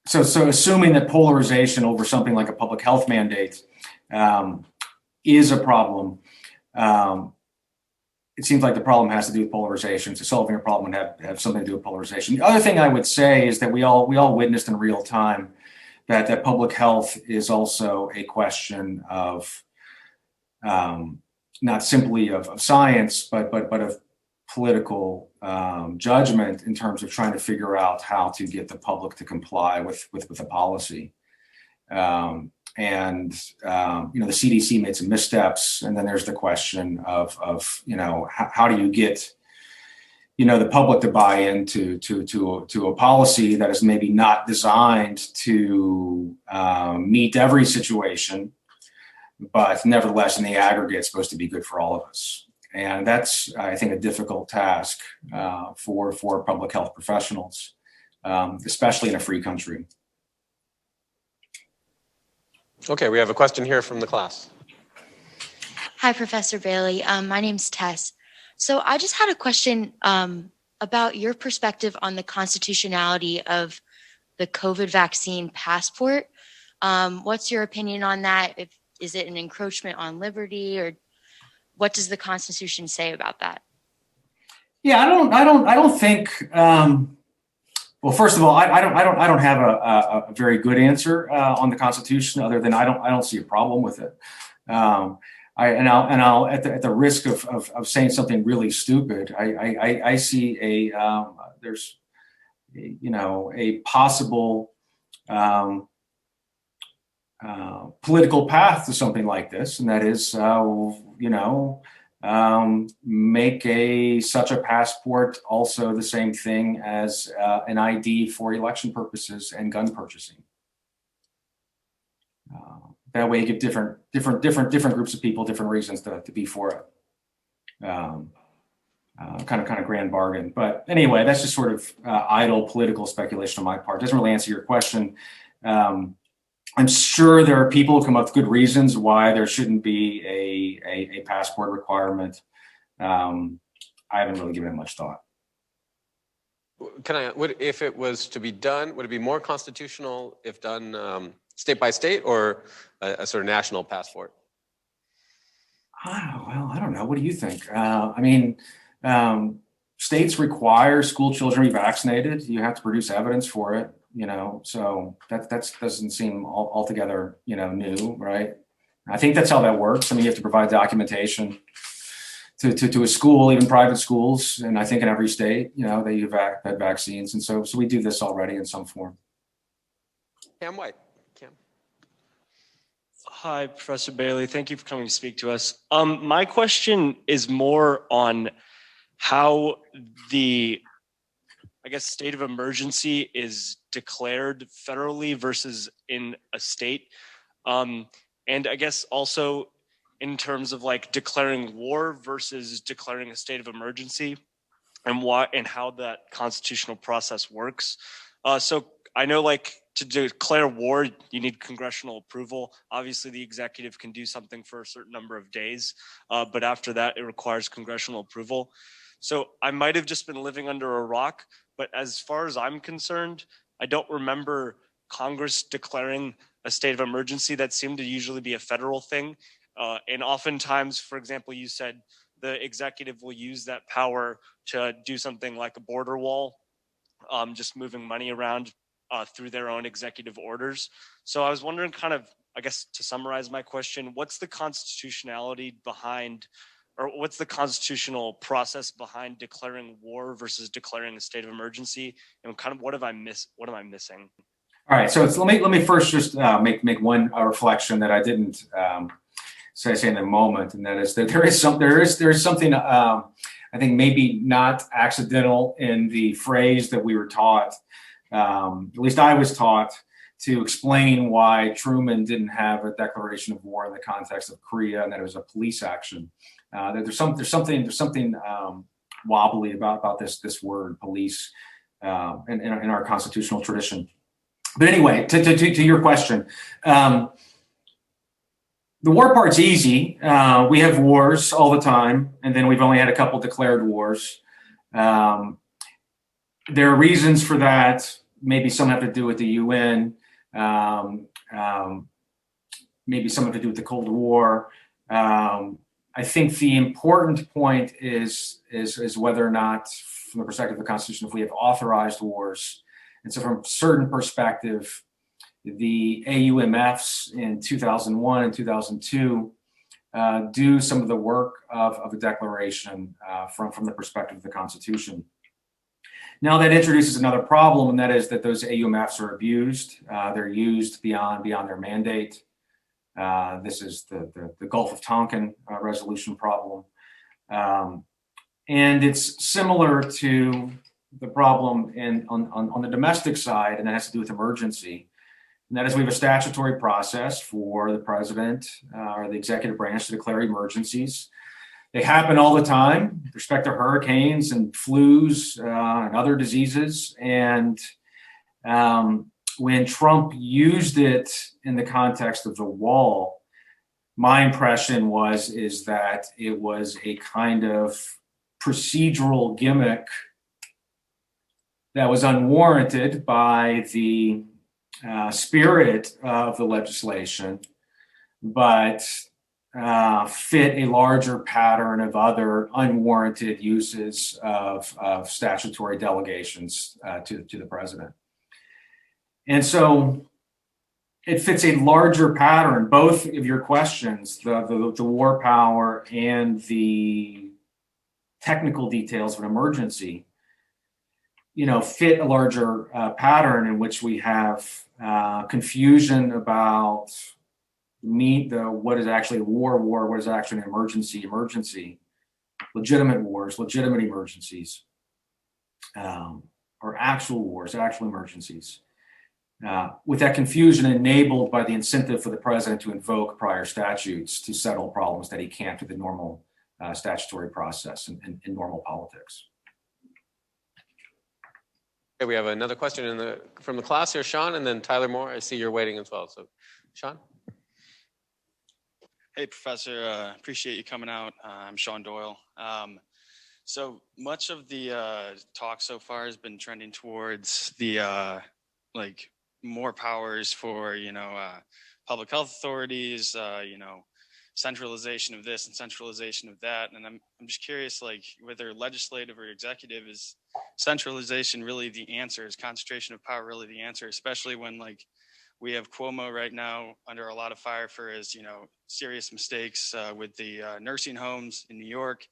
so assuming that polarization over something like a public health mandate is a problem, it seems like the problem has to do with polarization. So solving a problem would have something to do with polarization. The other thing I would say is that we all witnessed in real time that public health is also a question of not simply of science, but of political judgment in terms of trying to figure out how to get the public to comply with a policy. The CDC made some missteps, and then there's the question of how do you get the public to buy into to a policy that is maybe not designed to meet every situation, but nevertheless in the aggregate supposed to be good for all of us. And that's, I think, a difficult task for public health professionals, especially in a free country. Okay, we have a question here from the class. Hi, Professor Bailey. My name's Tess. So I just had a question about your perspective on the constitutionality of the COVID vaccine passport. What's your opinion on that? Is it an encroachment on liberty, or what does the Constitution say about that? Yeah, I don't think. Well, first of all, I don't have a very good answer on the Constitution, other than I don't see a problem with it. I'll at the risk of saying something really stupid, I see there's a possible political path to something like this, and that is make such a passport also the same thing as an ID for election purposes and gun purchasing. That way, you give different groups of people different reasons to be for it. Kind of grand bargain. But anyway, that's just sort of idle political speculation on my part. Doesn't really answer your question. I'm sure there are people who come up with good reasons why there shouldn't be a passport requirement. I haven't really given it much thought. If it was to be done, would it be more constitutional if done state by state, or a sort of national passport? I don't know. What do you think? States require school children to be vaccinated. You have to produce evidence for it. So that doesn't seem altogether, new, right? I think that's how that works. You have to provide documentation to a school, even private schools, and I think in every state, they use vaccines, and so we do this already in some form. Cam White. Hi, Professor Bailey. Thank you for coming to speak to us. My question is more on how the state of emergency is declared federally versus in a state. And I guess also in terms of declaring war versus declaring a state of emergency, and how that constitutional process works. So I know to declare war, you need congressional approval. Obviously, the executive can do something for a certain number of days, but after that, it requires congressional approval. So I might have just been living under a rock, but as far as I'm concerned, I don't remember Congress declaring a state of emergency. That seemed to usually be a federal thing. And oftentimes, for example, you said the executive will use that power to do something like a border wall, just moving money around through their own executive orders. So I was wondering to summarize my question, what's the constitutionality behind, or what's the constitutional process behind declaring war versus declaring a state of emergency, and what am I missing? All right, so let me first just make one reflection that I didn't say in the moment, and that is that there is something I think maybe not accidental in the phrase that we were taught. At least I was taught to explain why Truman didn't have a declaration of war in the context of Korea, and that it was a police action. There's something wobbly about this word police in our constitutional tradition. But anyway, to your question, the war part's easy. We have wars all the time, and then we've only had a couple declared wars. There are reasons for that. Maybe some have to do with the UN. Maybe some have to do with the Cold War. I think the important point is whether or not, from the perspective of the Constitution, if we have authorized wars. And so from a certain perspective, the AUMFs in 2001 and 2002 do some of the work of a declaration from the perspective of the Constitution. Now that introduces another problem, and that is that those AUMFs are abused. They're used beyond their mandate. This is the Gulf of Tonkin resolution problem. And it's similar to the problem on the domestic side, and that has to do with emergency. And that is, we have a statutory process for the president or the executive branch to declare emergencies. They happen all the time with respect to hurricanes and flus and other diseases. And when Trump used it in the context of the wall, my impression is that it was a kind of procedural gimmick that was unwarranted by the spirit of the legislation, but fit a larger pattern of other unwarranted uses of statutory delegations to the president. And so it fits a larger pattern. Both of your questions, the war power and the technical details of an emergency, fit a larger pattern in which we have confusion about what is actually a war, what is actually an emergency, legitimate wars, legitimate emergencies, or actual wars, actual emergencies. With that confusion enabled by the incentive for the president to invoke prior statutes to settle problems that he can't through the normal statutory process in normal politics. Okay, we have another question from the class here, Sean, and then Tyler Moore. I see you're waiting as well. So, Sean. Hey, Professor. Appreciate you coming out. I'm Sean Doyle. So much of the talk so far has been trending towards the more powers for public health authorities, centralization of this and centralization of that. And I'm just curious, whether legislative or executive, is centralization really the answer? Is concentration of power really the answer? Especially when we have Cuomo right now under a lot of fire for his serious mistakes with the nursing homes in New York.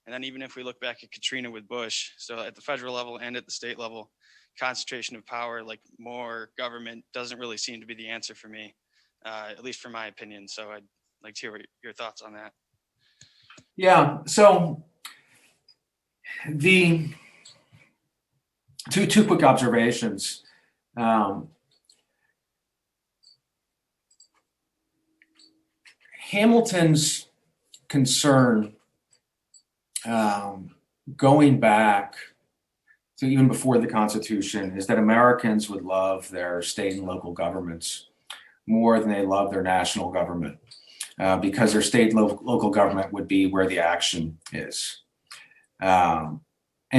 And then even if we look back at Katrina with Bush, so at the federal level and at the state level, concentration of power, more government, doesn't really seem to be the answer for me, at least for my opinion. So I'd like to hear your thoughts on that. Yeah, so the two quick observations. Hamilton's concern going back to even before the Constitution is that Americans would love their state and local governments more than they love their national government, because their state and local government would be where the action is. And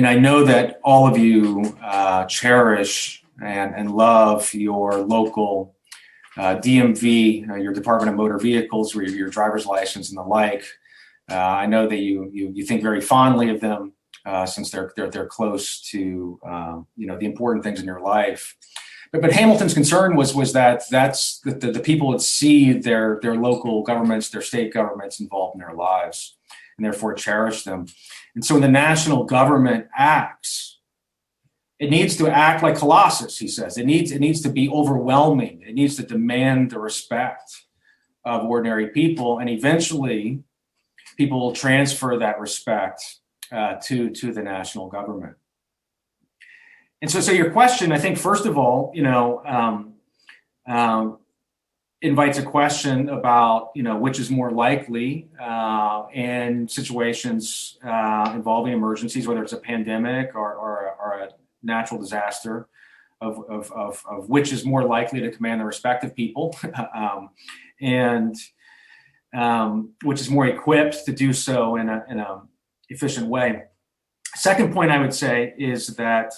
I know that all of you cherish and love your local DMV, your Department of Motor Vehicles, or your driver's license and the like. I know that you think very fondly of them since they're close to the important things in your life. But Hamilton's concern was that that's the people would see their local governments, their state governments involved in their lives, and therefore cherish them. And so when the national government acts, it needs to act like Colossus, he says. It needs to be overwhelming. It needs to demand the respect of ordinary people, and eventually people will transfer that respect to the national government. And so your question, I think, first of all, invites a question about, which is more likely in situations involving emergencies, whether it's a pandemic or a natural disaster, of which is more likely to command the respect of people, and which is more equipped to do so in a efficient way. Second point I would say is that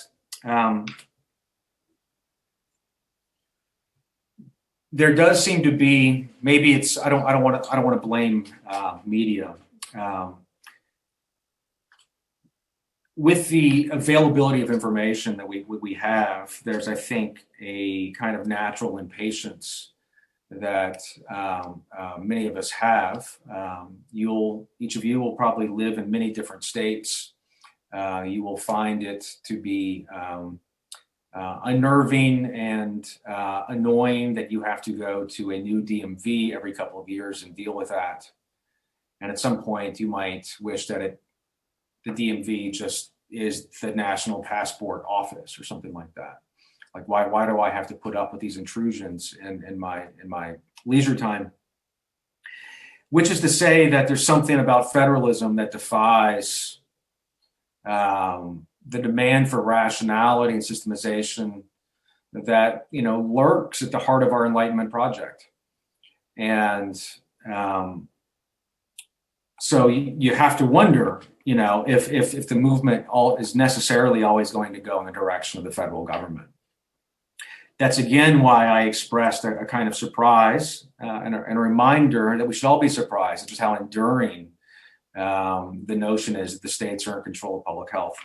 there does seem to be, maybe it's, I don't want to blame media. With the availability of information that we have, there's, I think, a kind of natural impatience that many of us have. Each of you will probably live in many different states. You will find it to be unnerving and annoying that you have to go to a new DMV every couple of years and deal with that. And at some point, you might wish that the DMV just is the national passport office or something like that. Like, why do I have to put up with these intrusions in my leisure time? Which is to say that there's something about federalism that defies the demand for rationality and systemization that lurks at the heart of our Enlightenment project. And so you have to wonder if the movement is necessarily always going to go in the direction of the federal government. That's again why I expressed a kind of surprise and a reminder that we should all be surprised at just how enduring the notion is that the states are in control of public health.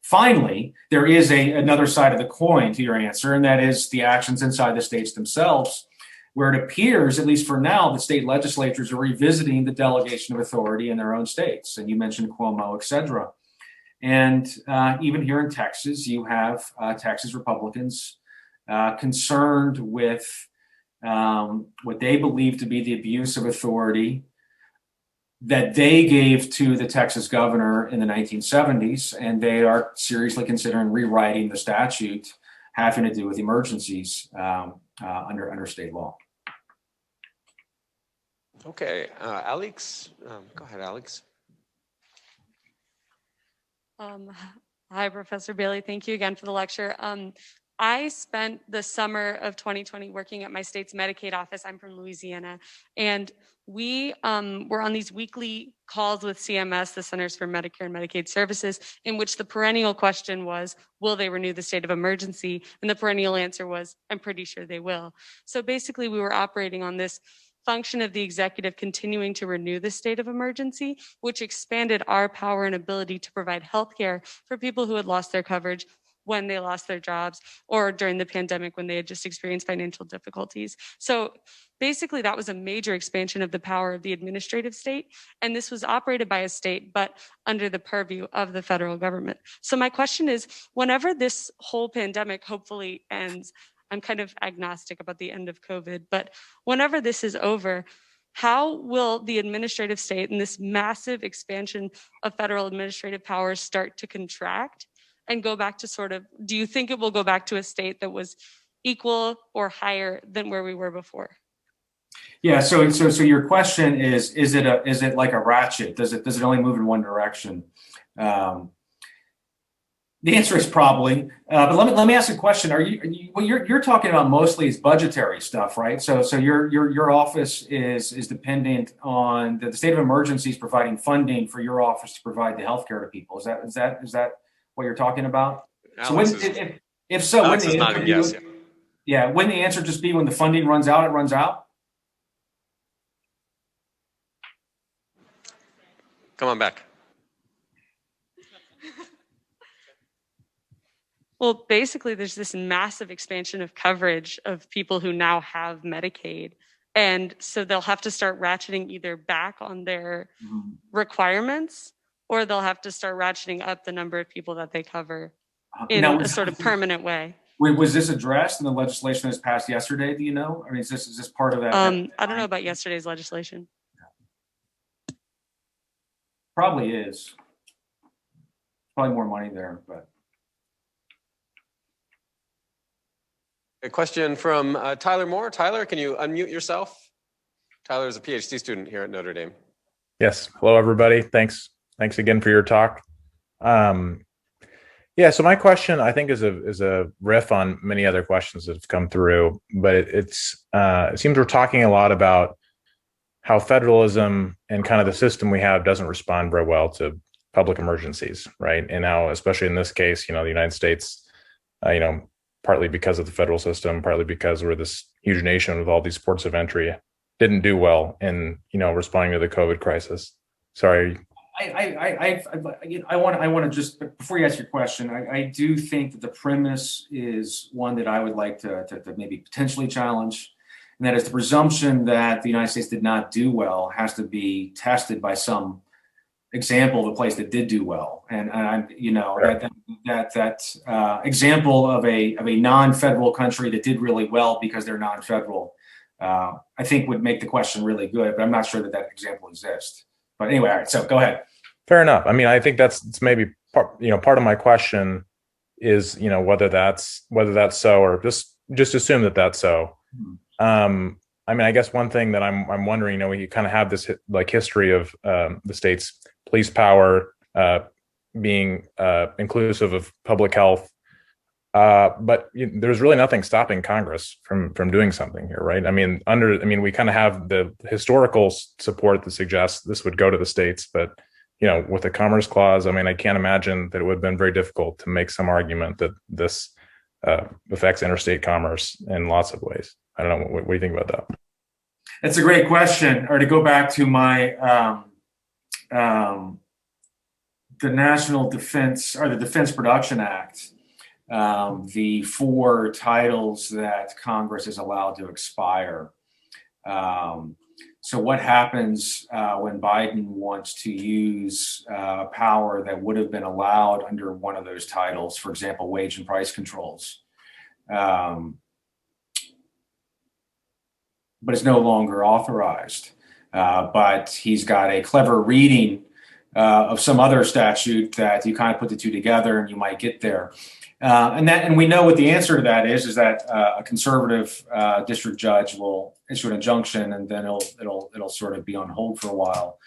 Finally, there is another side of the coin to your answer, and that is the actions inside the states themselves, where it appears, at least for now, that state legislatures are revisiting the delegation of authority in their own states. And you mentioned Cuomo, et cetera. And even here in Texas, you have Texas Republicans concerned with what they believe to be the abuse of authority that they gave to the Texas governor in the 1970s, and they are seriously considering rewriting the statute having to do with emergencies under state law. Okay, Alex, go ahead, Alex. Hi, Professor Bailey. Thank you again for the lecture. I spent the summer of 2020 working at my state's Medicaid office. I'm from Louisiana, and we were on these weekly calls with CMS, the Centers for Medicare and Medicaid Services, in which the perennial question was, will they renew the state of emergency? And the perennial answer was, I'm pretty sure they will. So basically, we were operating on this function of the executive continuing to renew the state of emergency, which expanded our power and ability to provide health care for people who had lost their coverage when they lost their jobs or during the pandemic when they had just experienced financial difficulties. So basically, that was a major expansion of the power of the administrative state. And this was operated by a state, but under the purview of the federal government. So my question is, whenever this whole pandemic hopefully ends, I'm kind of agnostic about the end of COVID, but whenever this is over, how will the administrative state and this massive expansion of federal administrative powers start to contract and go back to sort of, do you think it will go back to a state that was equal or higher than where we were before? Yeah. So your question is it like a ratchet? Does it only move in one direction? The answer is probably. But let me ask a question. What you're talking about mostly is budgetary stuff, right? So your office is dependent on the state of emergencies providing funding for your office to provide the healthcare to people. Is that what you're talking about? Alex if so, Alex is nodding yes. Yeah. Wouldn't the answer just be when the funding runs out, it runs out? Come on back. Well, basically, there's this massive expansion of coverage of people who now have Medicaid. And so they'll have to start ratcheting either back on their requirements, or they'll have to start ratcheting up the number of people that they cover in a sort of permanent way. Was this addressed in the legislation that was passed yesterday? Do you know? I mean, is this part of that? I don't know about yesterday's legislation. Probably is. Probably more money there, but. A question from Tyler Moore. Tyler, can you unmute yourself? Tyler is a PhD student here at Notre Dame. Yes. Hello, everybody. Thanks again for your talk. Yeah. So my question, I think, is a riff on many other questions that have come through, but it seems we're talking a lot about how federalism and kind of the system we have doesn't respond very well to public emergencies, right? And now, especially in this case, the United States, partly because of the federal system, partly because we're this huge nation with all these ports of entry, didn't do well in, responding to the COVID crisis. Sorry. I want to just, before you ask your question, I do think that the premise is one that I would like to maybe potentially challenge, and that is the presumption that the United States did not do well has to be tested by some example of a place that did do well, and that example of a non-federal country that did really well because they're non-federal, I think would make the question really good. But I'm not sure that example exists. But anyway, all right. So go ahead. Fair enough. I mean, I think it's maybe part of my question is whether that's so, or just assume that that's so. I mean, I guess one thing that I'm wondering, we kind of have this history of the state's police power being inclusive of public health, but there's really nothing stopping Congress from doing something here, right? I mean, we kind of have the historical support that suggests this would go to the states, but with the Commerce Clause, I mean, I can't imagine that it would have been very difficult to make some argument that this affects interstate commerce in lots of ways. I don't know. What do you think about that? That's a great question. Or to go back to my the National Defense or the Defense Production Act, the 4 titles that Congress is allowed to expire. So what happens when Biden wants to use power that would have been allowed under one of those titles, for example, wage and price controls, but it's no longer authorized. But he's got a clever reading of some other statute that you kind of put the two together and you might get there. And we know what the answer to that is that a conservative district judge will issue an injunction, and then it'll sort of be on hold for a while.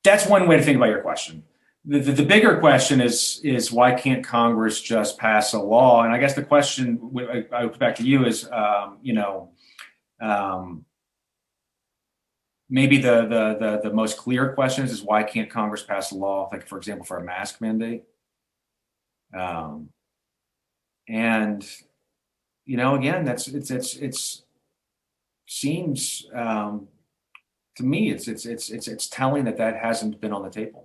That's one way to think about your question. The bigger question is why can't Congress just pass a law? And I guess the question I would put back to you is, maybe the most clear question is why can't Congress pass a law, like, for example, for a mask mandate? And again, it's seems to me it's telling that hasn't been on the table.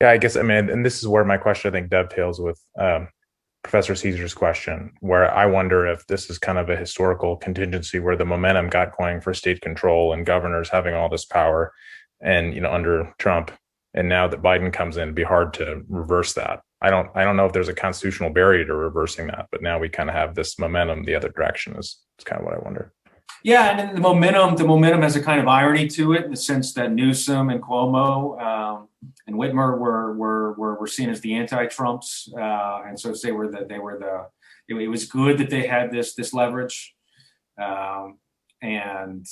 Yeah, I guess, I mean, and this is where my question, I think, dovetails with Professor Caesar's question, where I wonder if this is kind of a historical contingency where the momentum got going for state control and governors having all this power and, under Trump. And now that Biden comes in, it'd be hard to reverse that. I don't know if there's a constitutional barrier to reversing that, but now we kind of have this momentum the other direction is kind of what I wonder. Yeah, and then the momentum has a kind of irony to it in the sense that Newsom and Cuomo and Whitmer were seen as the anti-Trumps, and so it was good that they had this leverage, and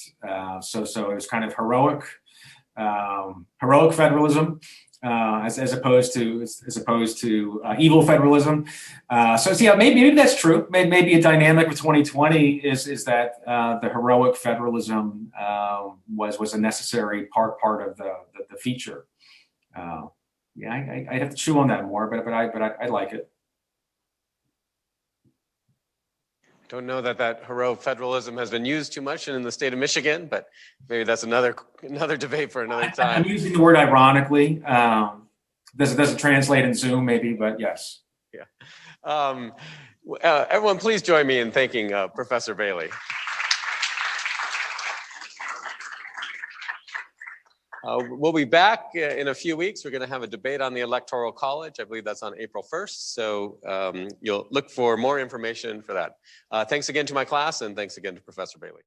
so it was kind of heroic federalism. As opposed to evil federalism. Maybe that's true. Maybe a dynamic of 2020 is that the heroic federalism was a necessary part of the feature. I'd have to chew on that more, but I like it. Don't know that heroic federalism has been used too much in the state of Michigan, but maybe that's another debate for another time. I'm using the word ironically. Doesn't translate in Zoom, maybe, but yes. Yeah. Everyone, please join me in thanking Professor Bailey. We'll be back in a few weeks. We're going to have a debate on the Electoral College. I believe that's on April 1st. So you'll look for more information for that. Thanks again to my class, and thanks again to Professor Bailey.